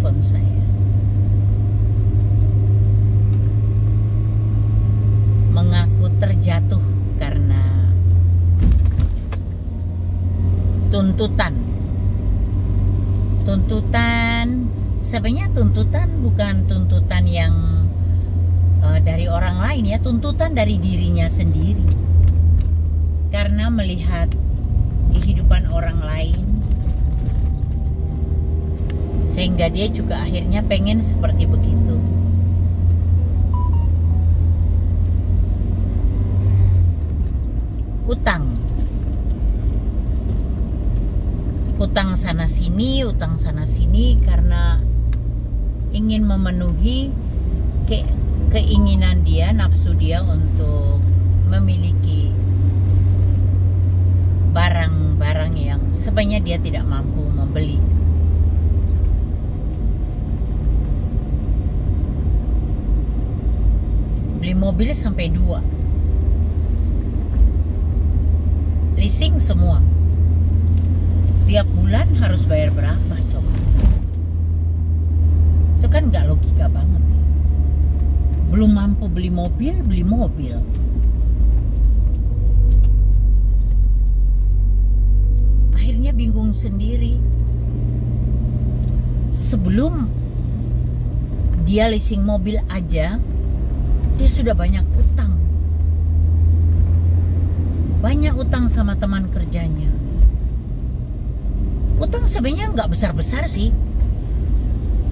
handphone saya. Mengaku terjatuh karena tuntutan. Sebenarnya tuntutan bukan tuntutan yang dari orang lain ya, tuntutan dari dirinya sendiri. Karena melihat kehidupan orang lain, sehingga dia juga akhirnya pengen seperti begitu. Utang sana sini karena ingin memenuhi keinginan dia, nafsu dia untuk memiliki barang-barang yang sebenarnya dia tidak mampu membeli. Beli mobil sampai 2, leasing semua. Tiap bulan harus bayar berapa coba? Itu kan nggak logika banget. Belum mampu beli mobil. Akhirnya bingung sendiri. Sebelum dia leasing mobil aja, dia sudah banyak utang. Banyak utang sama teman kerjanya. Utang sebenarnya nggak besar-besar sih.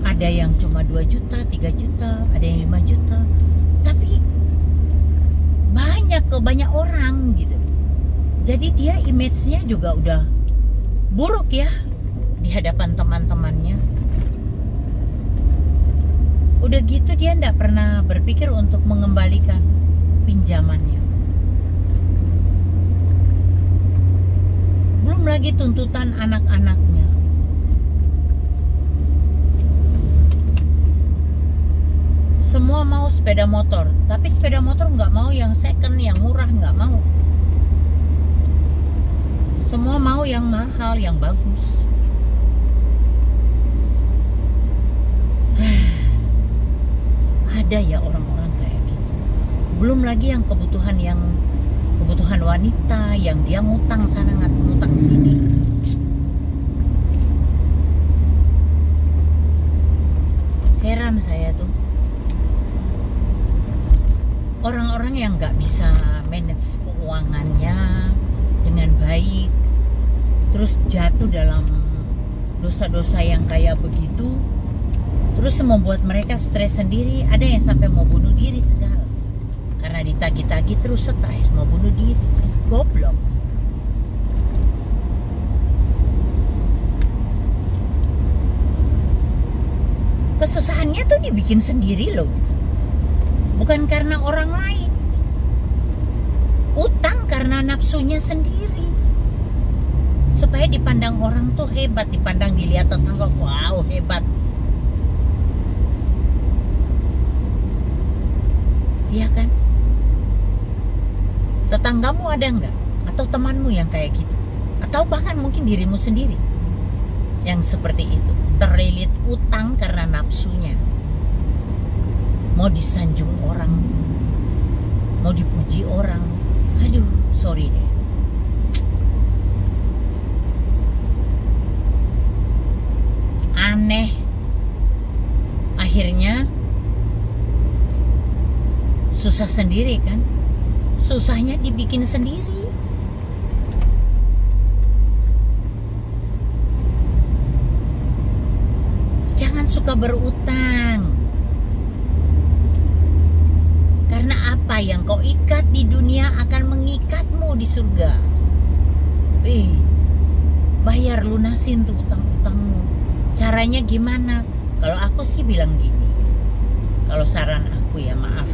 Ada yang cuma 2 juta, 3 juta, ada yang 5 juta. Tapi banyak orang gitu. Jadi dia image-nya juga udah buruk ya di hadapan teman-temannya. Udah gitu dia nggak pernah berpikir untuk mengembalikan pinjamannya. Belum lagi tuntutan anak-anaknya. Semua mau sepeda motor, tapi sepeda motor nggak mau yang second, yang murah nggak mau. Semua mau yang mahal, yang bagus. Ada ya orang-orang kayak gitu. Belum lagi yang kebutuhan wanita yang dia ngutang sana ngutang sini. Heran saya tuh. Orang-orang yang nggak bisa manage keuangannya dengan baik, terus jatuh dalam dosa-dosa yang kayak begitu, terus membuat mereka stres sendiri. Ada yang sampai mau bunuh diri segala karena ditagih-tagih terus stres, mau bunuh diri. Goblok. Kesusahannya tuh dibikin sendiri loh, bukan karena orang lain. Utang karena nafsunya sendiri, supaya dipandang orang tuh hebat, dipandang, dilihat tetangga, wow hebat. Iya kan? Tetanggamu ada nggak? Atau temanmu yang kayak gitu? Atau bahkan mungkin dirimu sendiri yang seperti itu, terlilit utang karena nafsunya. Mau disanjung orang, mau dipuji orang. Aduh, sorry deh. Aneh. Akhirnya susah sendiri kan? Susahnya dibikin sendiri. Jangan suka berutang. Karena apa yang kau ikat di dunia akan mengikatmu di surga. Bayar, lunasin tuh utang-utangmu. Caranya gimana? Kalau aku sih bilang gini. Kalau saran aku ya, maaf.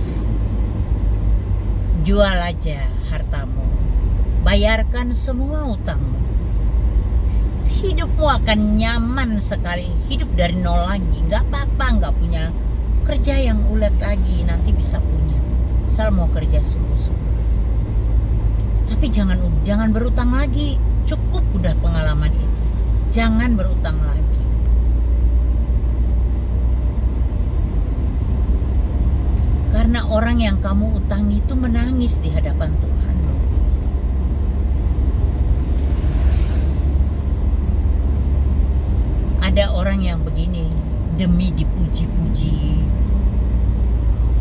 Jual aja hartamu. Bayarkan semua utangmu. Hidupmu akan nyaman sekali. Hidup dari nol lagi. Nggak apa-apa, nggak punya kerja yang ulet lagi. Nanti bisa punya. Asal mau kerja sungguh-sungguh. Tapi jangan berutang lagi. Cukup udah pengalaman itu. Jangan berutang lagi. orang yang kamu utangi itu menangis di hadapan Tuhan loh. Ada orang yang begini, demi dipuji-puji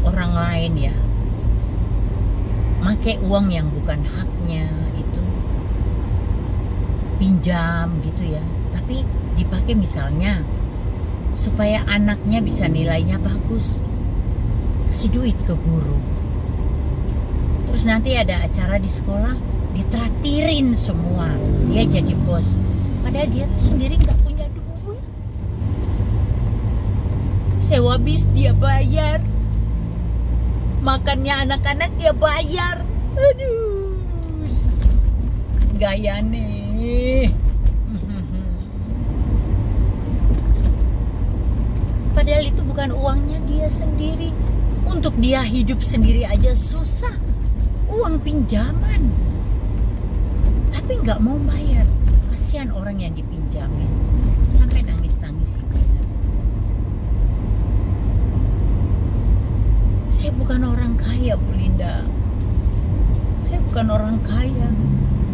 orang lain ya, make uang yang bukan haknya itu, pinjam gitu ya, tapi dipakai misalnya supaya anaknya bisa nilainya bagus, kasih duit ke guru, terus nanti ada acara di sekolah ditraktirin semua, dia jadi bos, padahal dia sendiri nggak punya duit, sewa bis dia bayar, makannya anak-anak dia bayar. Aduh, gaya nih. Padahal itu bukan uangnya dia sendiri. Untuk dia hidup sendiri aja susah. Uang pinjaman. Tapi nggak mau bayar. Kasihan orang yang dipinjamin. Sampai nangis-nangis ini. Saya bukan orang kaya, Bu Linda. Saya bukan orang kaya.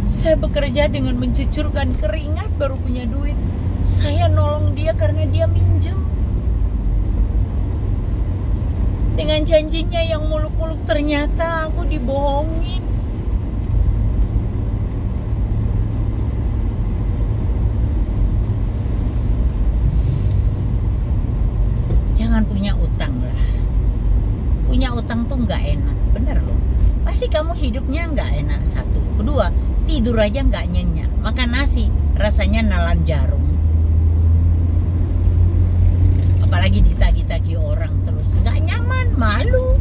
Saya bekerja dengan mencucurkan keringat baru punya duit. Saya nolong dia karena dia minjem. Dengan janjinya yang muluk-muluk ternyata aku dibohongin. Jangan punya utang lah. Punya utang tuh nggak enak, bener loh. Pasti kamu hidupnya nggak enak, satu. Kedua, tidur aja nggak nyenyak. Makan nasi rasanya nalan jarum. Apalagi ditagi-tagi orang terus, nggak nyaman, malu.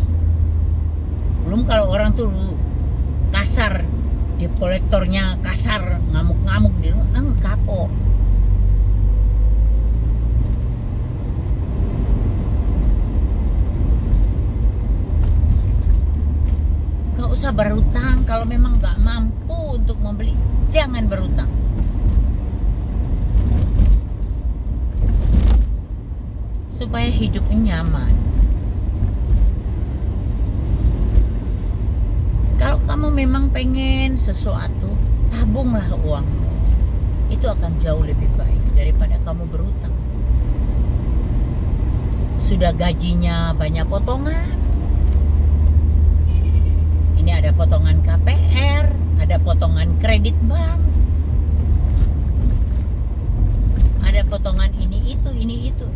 Belum kalau orang tuh kasar, debt kolektornya kasar, ngamuk-ngamuk di rumah, kapok. Gak usah berutang. Kalau memang gak mampu untuk membeli, jangan berutang. Supaya hidupnya nyaman. Kalau kamu memang pengen sesuatu, tabunglah uangmu. Itu akan jauh lebih baik daripada kamu berutang. Sudah gajinya banyak potongan. Ini ada potongan KPR, ada potongan kredit bank, ada potongan ini itu.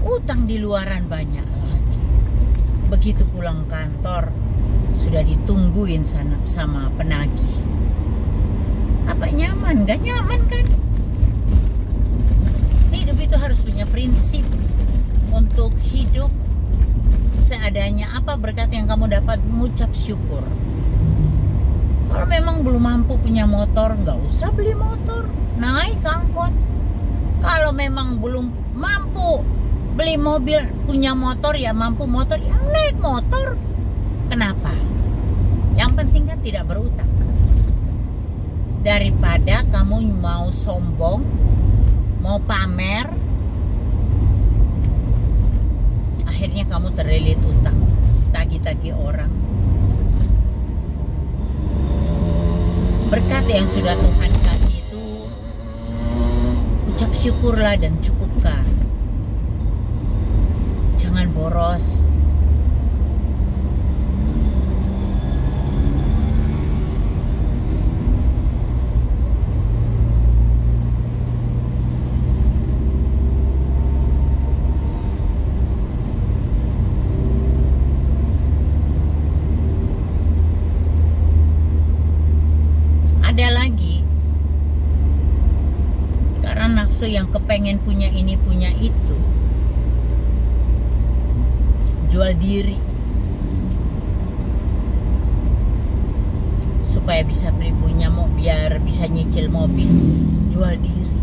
Utang di luaran banyak lagi. Begitu pulang kantor, sudah ditungguin sama penagih. Apa nyaman? Gak nyaman kan? Hidup itu harus punya prinsip untuk hidup seadanya. Apa berkat yang kamu dapat, mengucap syukur. Kalau memang belum mampu punya motor, nggak usah beli motor, naik angkot. Kalau memang belum mampu beli mobil, punya motor, ya mampu motor, yang naik motor. Kenapa? Yang penting kan tidak berutang. Daripada kamu mau sombong, mau pamer, akhirnya kamu terlilit utang, tagih-tagih orang. Berkat yang sudah Tuhan kasih itu, ucap syukurlah dan cukupkan. Jangan boros. Ada lagi, karena nafsu yang kepengen punya ini punya itu, jual diri supaya bisa beli punya, mau biar bisa nyicil mobil, jual diri.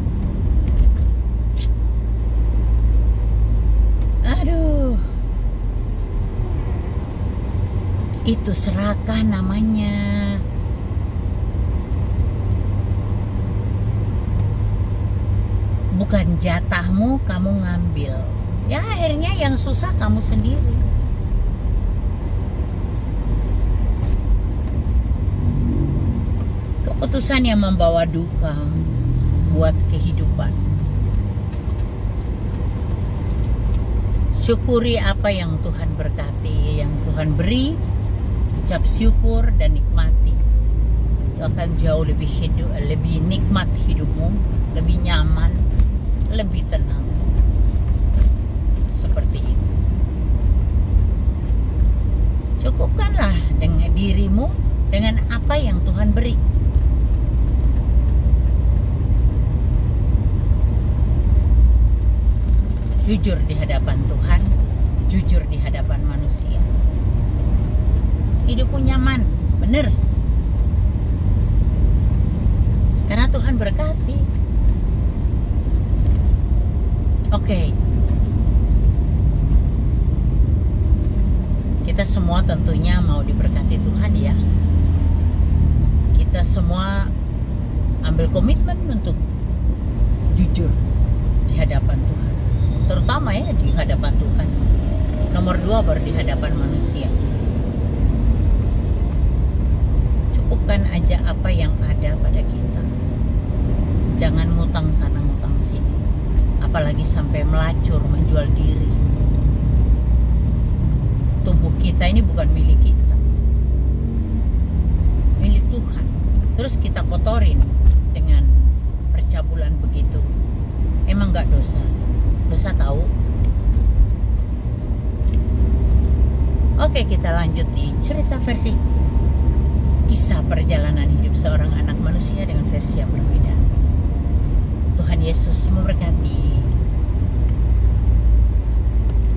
Aduh, itu serakah namanya. Bukan jatahmu kamu ngambil. Ya akhirnya yang susah kamu sendiri. Putusan yang membawa duka buat kehidupan. Syukuri apa yang Tuhan berkati, yang Tuhan beri. Ucap syukur dan nikmati. Itu akan jauh lebih nikmat hidupmu, lebih nyaman, lebih tenang. Seperti itu. Cukupkanlah dengan dirimu dengan apa yang Tuhan beri. Jujur di hadapan Tuhan, jujur di hadapan manusia. Hidupmu nyaman, bener. Karena Tuhan berkati. Oke. Kita semua tentunya mau diberkati Tuhan ya. Kita semua ambil komitmen untuk jujur di hadapan Tuhan. Terutama ya di hadapan Tuhan. Nomor 2 baru di hadapan manusia. Cukupkan aja apa yang ada pada kita. Jangan ngutang sana ngutang sini. Apalagi sampai melacur, menjual diri. Tubuh kita ini bukan milik kita, milik Tuhan. Terus kita kotorin dengan percabulan begitu. Emang gak dosa? Dosa tahu. Oke, kita lanjut di cerita versi kisah perjalanan hidup seorang anak manusia dengan versi yang berbeda. Tuhan Yesus memberkati.